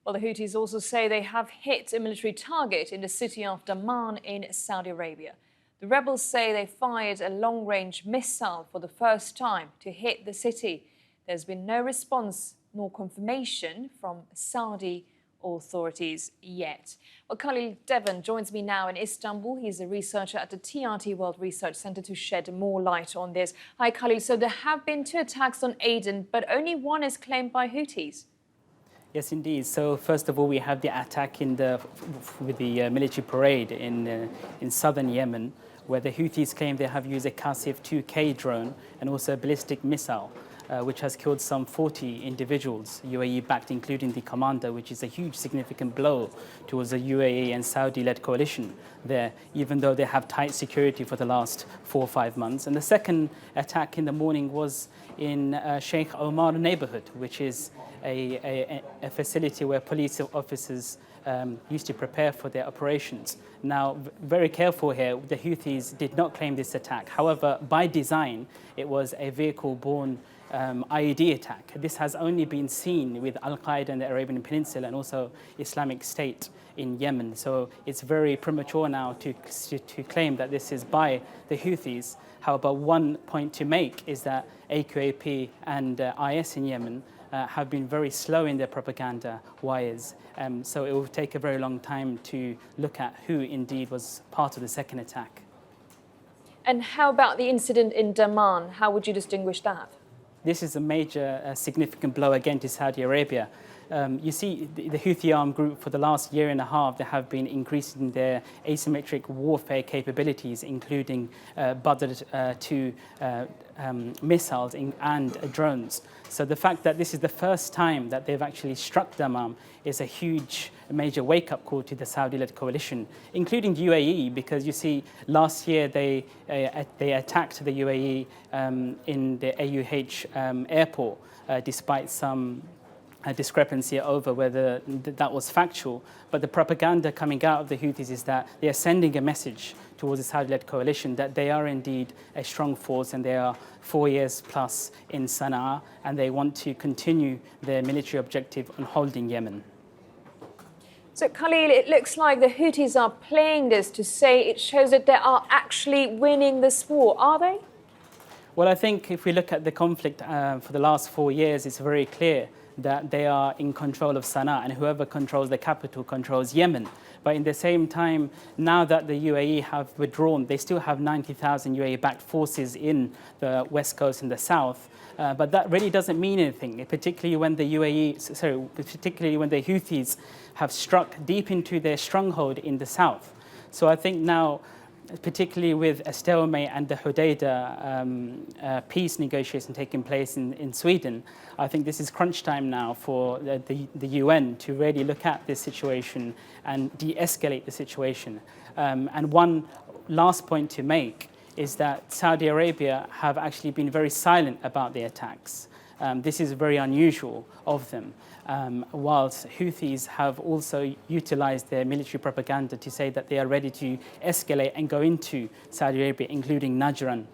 Well, the Houthis also say they have hit a military target in the city of Daman in Saudi Arabia. The rebels say they fired a long-range missile for the first time to hit the city. There's been no response nor confirmation from Saudi authorities yet. Well, Khalil Dewan joins me now in Istanbul. He's a researcher at the TRT World Research Centre to shed more light on this. Hi, Khalil. So there have been 2 attacks on Aden, but only one is claimed by Houthis. Yes, indeed. So first of all, we have the attack with the military parade in southern Yemen, where the Houthis claim they have used a Qasif 2K drone and also a ballistic missile, which has killed some 40 individuals, UAE-backed, including the commander, which is a huge significant blow towards the UAE and Saudi-led coalition there, even though they have tight security for the last 4 or 5 months. And the second attack in the morning was in Sheikh Omar neighborhood, which is a facility where police officers used to prepare for their operations. Now, very careful here, the Houthis did not claim this attack. However, by design, it was a vehicle-borne IED attack. This has only been seen with Al-Qaeda in the Arabian Peninsula and also Islamic State in Yemen. So it's very premature now to claim that this is by the Houthis. However, one point to make is that AQAP and IS in Yemen have been very slow in their propaganda wires. So it will take a very long time to look at who indeed was part of the second attack. And how about the incident in Daman? How would you distinguish that? This is a major significant blow again to Saudi Arabia. You see, the Houthi armed group for the last year and a half, they have been increasing their asymmetric warfare capabilities, including Badr-2 missiles and drones. So the fact that this is the first time that they've actually struck Dammam is a huge, major wake-up call to the Saudi-led coalition, including the UAE, because you see, last year they attacked the UAE in the AUH airport, despite some discrepancy over whether that was factual. But the propaganda coming out of the Houthis is that they are sending a message towards the Saudi-led coalition that they are indeed a strong force and they are 4 years plus in Sana'a and they want to continue their military objective on holding Yemen. So, Khalil, it looks like the Houthis are playing this to say it shows that they are actually winning this war. Are they? Well, I think if we look at the conflict for the last 4 years, it's very clear that they are in control of Sana'a, and whoever controls the capital controls Yemen. But in the same time, now that the UAE have withdrawn, they still have 90,000 UAE-backed forces in the west coast and the south. But that really doesn't mean anything, particularly when the Houthis have struck deep into their stronghold in the south. So I think now, particularly with a stalemate and the Hodeidah peace negotiation taking place in Sweden, I think this is crunch time now for the UN to really look at this situation and de-escalate the situation. And one last point to make is that Saudi Arabia have actually been very silent about the attacks. This is very unusual of them. Whilst Houthis have also utilized their military propaganda to say that they are ready to escalate and go into Saudi Arabia, including Najran